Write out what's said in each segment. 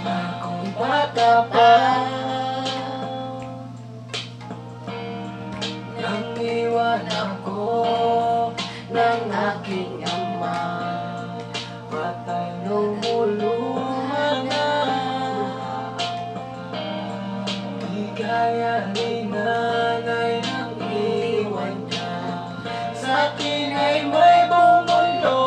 Akong bata pa nang iwan ako ng aking ama. Patay nung ulungan na, di kaya ni nanay nang iwan niya. Sa akin ay may buong mundo.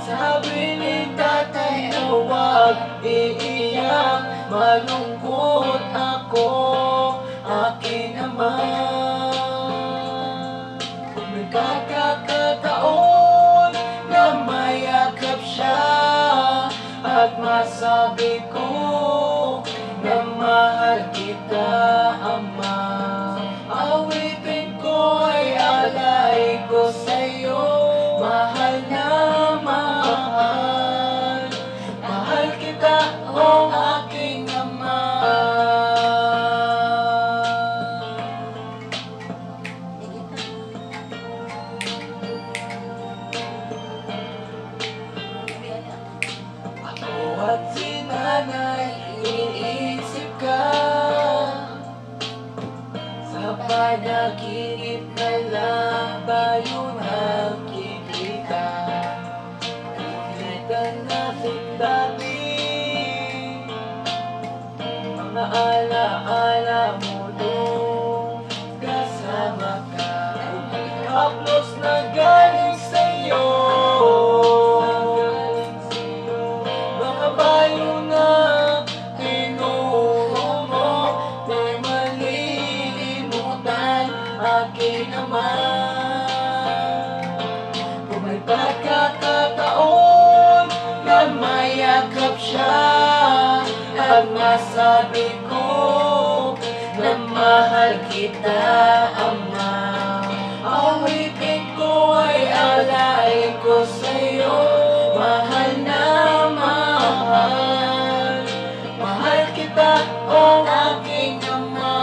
Sabi ni tatay na huwag iiyak, malungkot ako, aking ama. Kung may pagkakataon na mayakap siya at masabi ko na mahal kita, ama. Awitin ko ay alay ko sa'yo, mahal na mahal. Mahal kita, oh aking ama. Ako at si nanay, iniisip ka. Sa panaginip na lang ba yun nakikita? Ulitan natin dati, mga alaala mo nung kasama ka. Haplos na galing sa'yo, mga bayo na tinuho mo, di malilimutan aking ama. Kung may pagkakataon na mayakap siya at masabi ko na mahal kita, ama. Awitin ko ay alay ko sa'yo, mahal na mahal. Mahal kita, oh aking ama.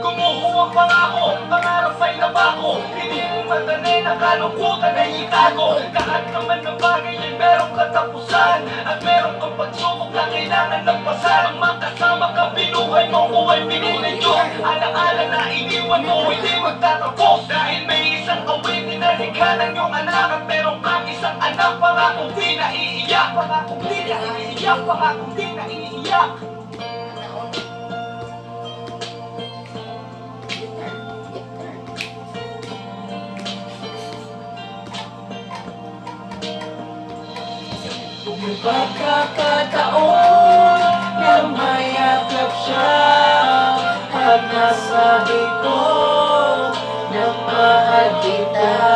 Kumuha ang pangako, pangarap ay nabako. Hindi mo madali na kalungkutan ay itago. Lahat naman ng bagay ay merong katapusan, at merong kang pagsubok na kailangan lampasan. Ang makasama ka, binuhay mo kung ay pinili Diyos. Alaala na iniwan mo, hindi magtatapos. Dahil may isang awitin na likha ng iyong anak, at meron kang isang anak, pangakong di naiiyak. Pangakong di naiiyak, pangakong di naiiyak. Kung may pagkakataon na mayakap siya at nasabi ko na mahal kita,